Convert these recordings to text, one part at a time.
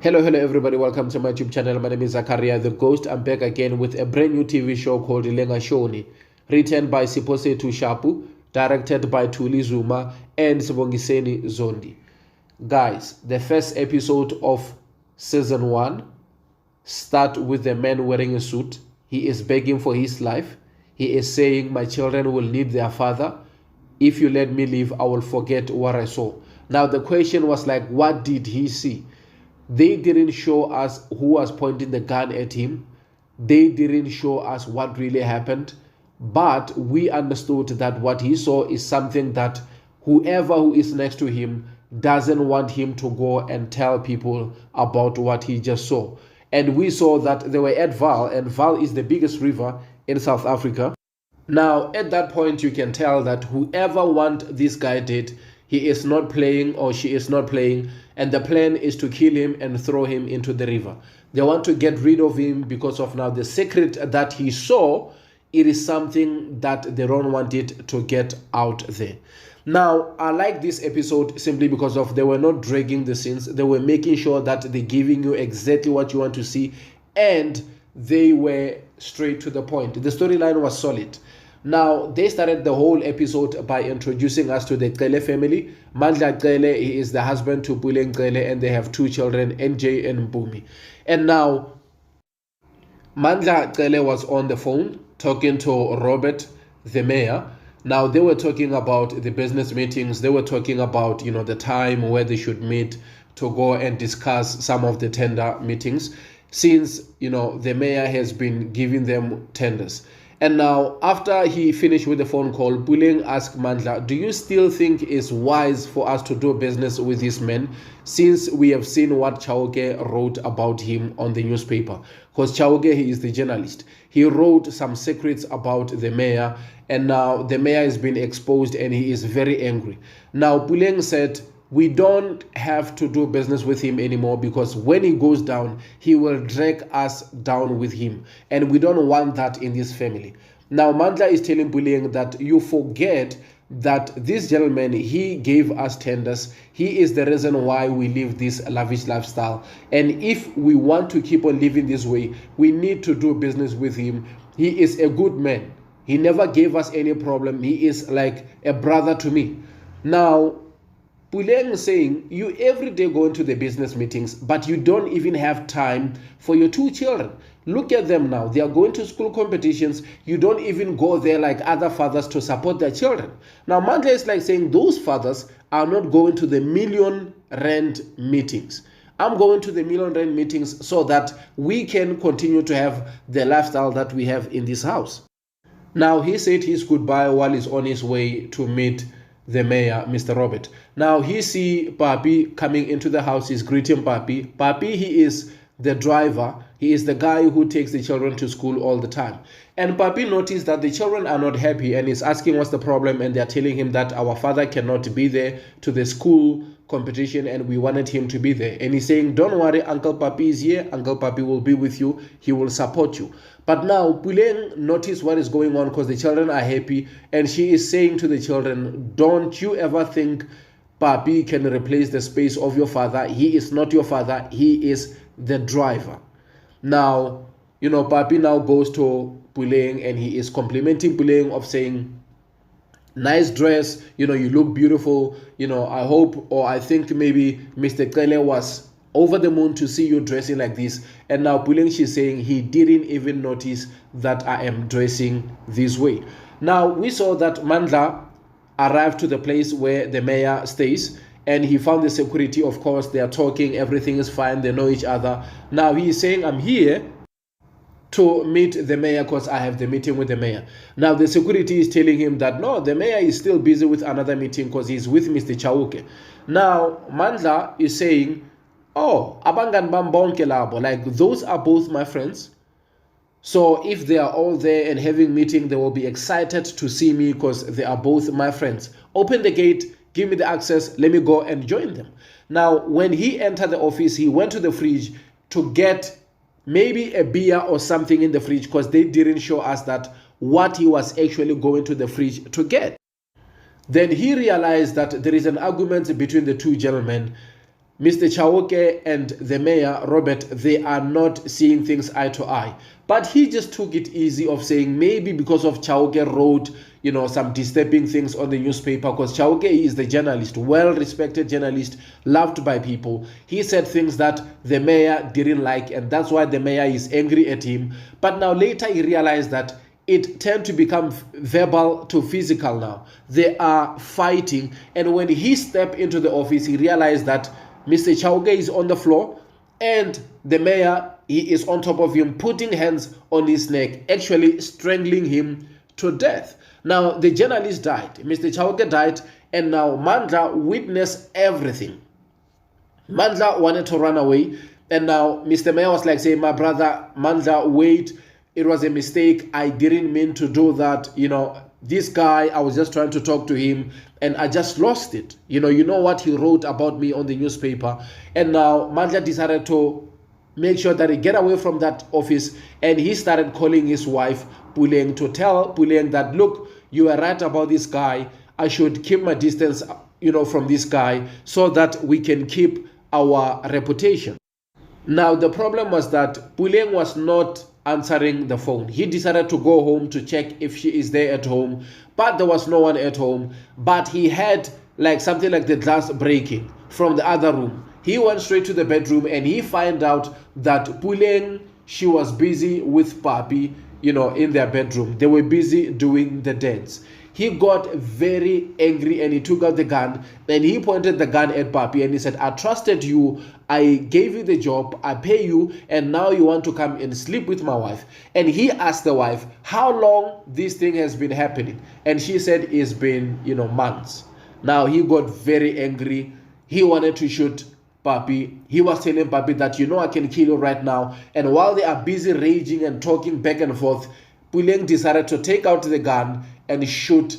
Hello everybody, welcome to my YouTube channel. My name is Zakaria the Ghost. I'm back again with a brand new TV show called Lingashoni, written by Sipose Tushapu, directed by Tuli Zuma and Sibongiseni Zondi. Guys, the first episode of season 1 start with the man wearing a suit. He is begging for his life. He is saying, my children will need their father. If you let me live, I will forget what I saw. Now the question was like, what did he see? They didn't show us who was pointing the gun at him. They didn't show us what really happened. But we understood that what he saw is something that whoever who is next to him doesn't want him to go and tell people about what he just saw. And we saw that they were at Vaal, and Vaal is the biggest river in South Africa. Now, at that point, you can tell that whoever want this guy dead, he is not playing or she is not playing, and the plan is to kill him and throw him into the river. They want to get rid of him because of now the secret that he saw. It is something that they don't want it to get out there. Now, I like this episode simply because of they were not dragging the scenes. They were making sure that they're giving you exactly what you want to see, and they were straight to the point. The storyline was solid. Now, they started the whole episode by introducing us to the Cele family. Mandla Cele, he is the husband to Puleng Cele, and they have 2 children, NJ and Bumi. And now, Mandla Cele was on the phone talking to Robert, the mayor. Now, they were talking about the business meetings. They were talking about, the time where they should meet to go and discuss some of the tender meetings, since, the mayor has been giving them tenders. And now, after he finished with the phone call, Puleng asked Mandla, do you still think it's wise for us to do business with this man, since we have seen what Chauke wrote about him on the newspaper? Because Chauke, he is the journalist. He wrote some secrets about the mayor, and now the mayor has been exposed and he is very angry. Now, Puleng said, we don't have to do business with him anymore, because when he goes down, he will drag us down with him. And we don't want that in this family. Now, Mandla is telling Puleng that you forget that this gentleman, he gave us tenders. He is the reason why we live this lavish lifestyle. And if we want to keep on living this way, we need to do business with him. He is a good man. He never gave us any problem. He is like a brother to me. Now, Puleng is saying, you every day go into the business meetings, but you don't even have time for your 2 children. Look at them now. They are going to school competitions. You don't even go there like other fathers to support their children. Now, Mandla is like saying those fathers are not going to the million rand meetings. I'm going to the million rand meetings so that we can continue to have the lifestyle that we have in this house. Now, he said his goodbye while he's on his way to meet the mayor, Mr. Robert. Now, he see Papi coming into the house. He's greeting Papi. Papi, he is the driver. He is the guy who takes the children to school all the time. And Papi noticed that the children are not happy and is asking what's the problem, and they're telling him that our father cannot be there to the school competition and we wanted him to be there. And he's saying, don't worry, Uncle Papi is here. Uncle Papi will be with you. He will support you. But now Puleng noticed what is going on because the children are happy, and she is saying to the children, don't you ever think Papi can replace the space of your father. He is not your father. He is the driver. Now, Papi now goes to Puleng and he is complimenting Puleng of saying, nice dress, you look beautiful, I hope, or I think maybe Mr. Cele was over the moon to see you dressing like this. And now Puleng, she's saying he didn't even notice that I am dressing this way. Now, we saw that Mandla arrived to the place where the mayor stays, and he found the security. Of course, they are talking, everything is fine, they know each other. Now he is saying, I'm here to meet the mayor because I have the meeting with the mayor. Now the security is telling him that no, the mayor is still busy with another meeting because he's with Mr. Chauke. Now Mandla is saying, oh, abangan bambonke labo, like those are both my friends. So if they are all there and having meeting, they will be excited to see me because they are both my friends. Open the gate, give me the access, let me go and join them. Now, when he entered the office, he went to the fridge to get maybe a beer or something in the fridge, because they didn't show us that what he was actually going to the fridge to get. Then he realized that there is an argument between the 2 gentlemen. Mr. Chauke and the mayor, Robert, they are not seeing things eye to eye. But he just took it easy of saying maybe because of Chauke wrote, some disturbing things on the newspaper, because Chauke is the journalist, well-respected journalist, loved by people. He said things that the mayor didn't like, and that's why the mayor is angry at him. But now later he realized that it tend to become verbal to physical now. They are fighting, and when he stepped into the office, he realized that Mr. Chauke is on the floor, and the mayor, he is on top of him, putting hands on his neck, actually strangling him to death. Now, the journalist died, Mr. Chauke died, and now Mandla witnessed everything. Mandla wanted to run away, and now Mr. Mayor was like saying, my brother, Mandla, wait, it was a mistake. I didn't mean to do that. This guy, I was just trying to talk to him, and I just lost it. You know what he wrote about me on the newspaper. And now Mandla decided to make sure that he get away from that office, and he started calling his wife, Puleng, to tell Puleng that, look, you were right about this guy. I should keep my distance, from this guy so that we can keep our reputation. Now, the problem was that Puleng was not answering the phone. He decided to go home to check if she is there at home, but there was no one at home. But he had something like the glass breaking from the other room. He went straight to the bedroom, and he found out that Puleng, she was busy with Papi, in their bedroom. They were busy doing the dance. He got very angry, and he took out the gun, and he pointed the gun at Papi, and he said, I trusted you, I gave you the job, I pay you, and now you want to come and sleep with my wife. And he asked the wife how long this thing has been happening, and she said it's been months. Now he got very angry. He wanted to shoot Papi. He was telling Papi that I can kill you right now. And while they are busy raging and talking back and forth, Puleng decided to take out the gun and shoot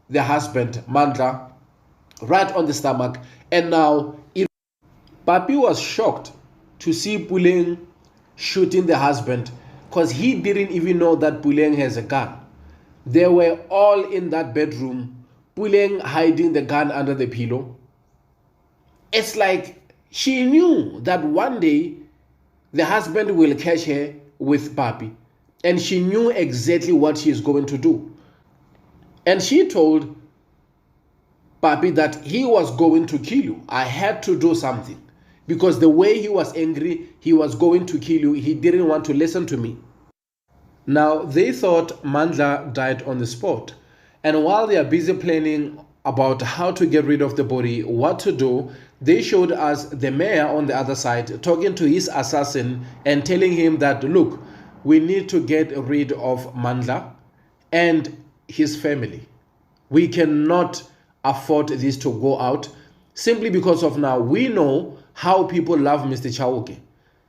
the husband, Mandla, right on the stomach. And now Papi was shocked to see Puleng shooting the husband, because he didn't even know that Puleng has a gun. They were all in that bedroom, Puleng hiding the gun under the pillow. It's like she knew that one day the husband will catch her with Papi, and she knew exactly what she is going to do. And she told Papi that he was going to kill you. I had to do something, because the way he was angry, he was going to kill you. He didn't want to listen to me. Now, they thought Mandla died on the spot. And while they are busy planning about how to get rid of the body, what to do, they showed us the mayor on the other side talking to his assassin and telling him that, look, we need to get rid of Mandla and his family. We cannot afford this to go out, simply because of now we know how people love Mr. Chauke,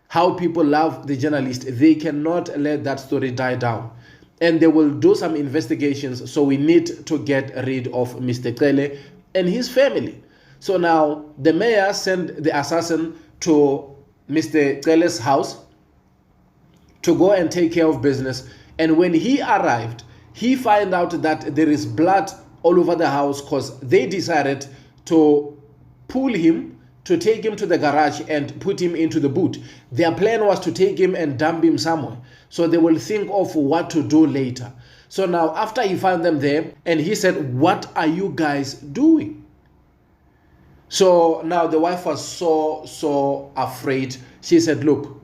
how people love the journalist. They cannot let that story die down, and they will do some investigations. So we need to get rid of Mr. Cele and his family. So now the mayor sent the assassin to Mr. Cele's house to go and take care of business. And when he arrived, he found out that there is blood all over the house, because they decided to pull him, to take him to the garage and put him into the boot. Their plan was to take him and dump him somewhere, so they will think of what to do later. So now after he found them there, and he said, what are you guys doing? So now the wife was so afraid. She said, look,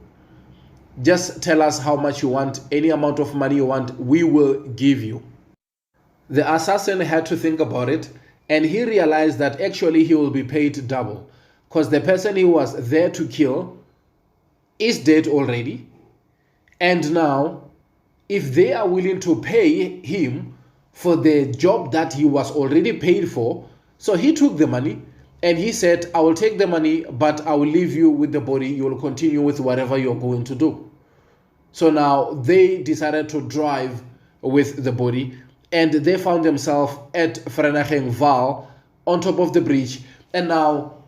just tell us how much you want, any amount of money you want, we will give you. The assassin had to think about it, and he realized that actually he will be paid double, because the person he was there to kill is dead already. And now, if they are willing to pay him for the job that he was already paid for, so he took the money, and he said, I will take the money, but I will leave you with the body. You will continue with whatever you're going to do. So now they decided to drive with the body, and they found themselves at Vereeniging Vaal on top of the bridge. And now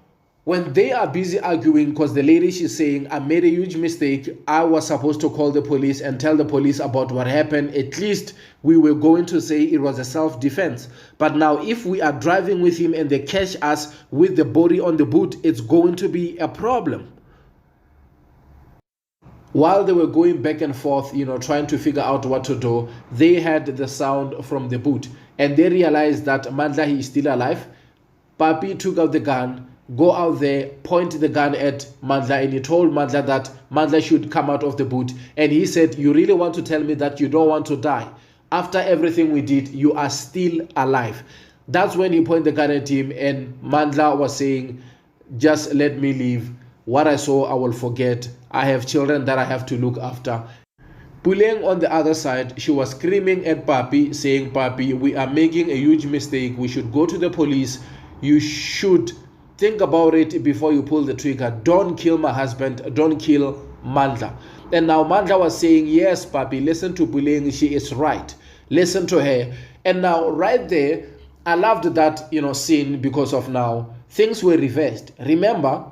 when they are busy arguing, because the lady, she's saying, I made a huge mistake. I was supposed to call the police and tell the police about what happened. At least we were going to say it was a self-defense. But now if we are driving with him and they catch us with the body on the boot, it's going to be a problem. While they were going back and forth, trying to figure out what to do, they had the sound from the boot and they realized that Mandla, he is still alive. Papi took out the gun, go out there, point the gun at Mandla, and he told Mandla that Mandla should come out of the boot. And he said, you really want to tell me that you don't want to die? After everything we did, you are still alive. That's when he pointed the gun at him, and Mandla was saying, just let me leave. What I saw, I will forget. I have children that I have to look after. Puleng on the other side, she was screaming at Papi, saying, Papi, we are making a huge mistake. We should go to the police. You should think about it before you pull the trigger. Don't kill my husband. Don't kill Mandla. And now Mandla was saying, yes, Papi, listen to Puleng. She is right. Listen to her. And now right there, I loved that, scene, because of now things were reversed. Remember,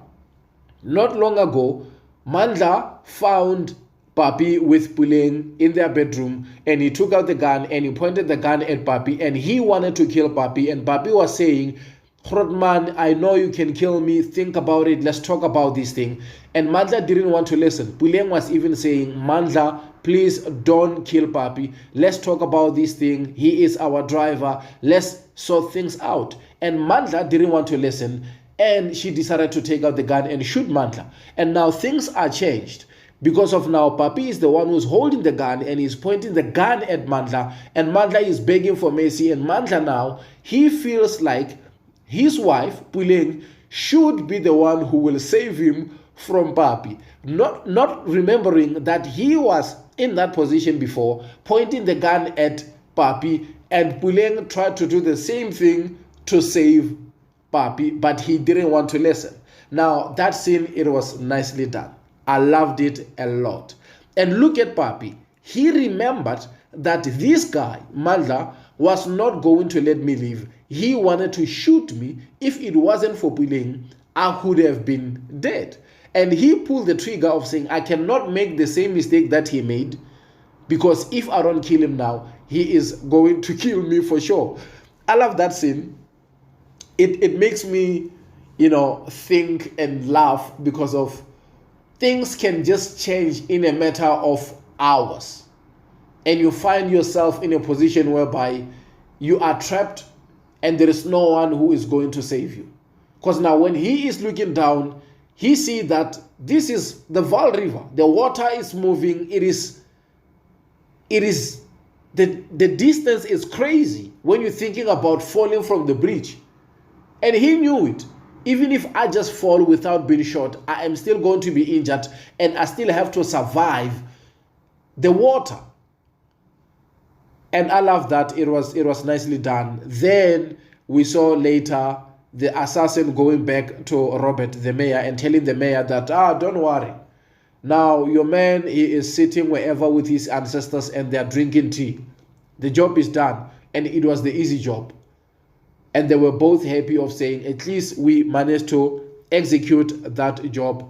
not long ago, Mandla found Papi with Puleng in their bedroom, and he took out the gun and he pointed the gun at Papi, and he wanted to kill Papi. And Papi was saying, Grootman, I know you can kill me. Think about it. Let's talk about this thing. And Mandla didn't want to listen. Puleng was even saying, Mandla, please don't kill Papi. Let's talk about this thing. He is our driver. Let's sort things out. And Mandla didn't want to listen. And she decided to take out the gun and shoot Mandla. And now things are changed. Because of now, Papi is the one who's holding the gun and he's pointing the gun at Mandla. And Mandla is begging for mercy. And Mandla now, he feels like his wife, Puleng, should be the one who will save him from Papi. Not remembering that he was in that position before, pointing the gun at Papi, and Puleng tried to do the same thing to save Papi, but he didn't want to listen. Now, that scene, it was nicely done. I loved it a lot. And look at Papi. He remembered that this guy, Mandla, was not going to let me leave. He wanted to shoot me. If it wasn't for Puleng, I could have been dead. And he pulled the trigger of saying, I cannot make the same mistake that he made, because if I don't kill him now, he is going to kill me for sure. I love that scene. It makes me, think and laugh, because of things can just change in a matter of hours. And you find yourself in a position whereby you are trapped and there is no one who is going to save you. Because now when he is looking down, he sees that this is the Vaal River. The water is moving. The distance is crazy when you're thinking about falling from the bridge. And he knew it. Even if I just fall without being shot, I am still going to be injured and I still have to survive the water. And I love that. It was nicely done. Then we saw later the assassin going back to Robert, the mayor, and telling the mayor that, don't worry. Now your man, he is sitting wherever with his ancestors and they are drinking tea. The job is done. And it was the easy job. And they were both happy of saying, at least we managed to execute that job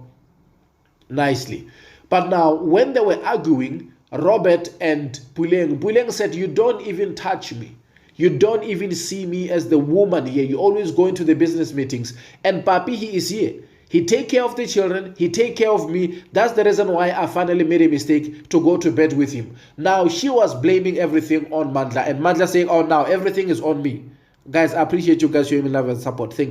nicely. But now, when they were arguing, Robert and Puleng said, you don't even touch me. You don't even see me as the woman here. You always go into the business meetings. And Papi, he is here. He take care of the children. He take care of me. That's the reason why I finally made a mistake to go to bed with him. Now, she was blaming everything on Mandla. And Mandla saying, oh, now everything is on me. Guys, I appreciate you guys showing me love and support. Thank you.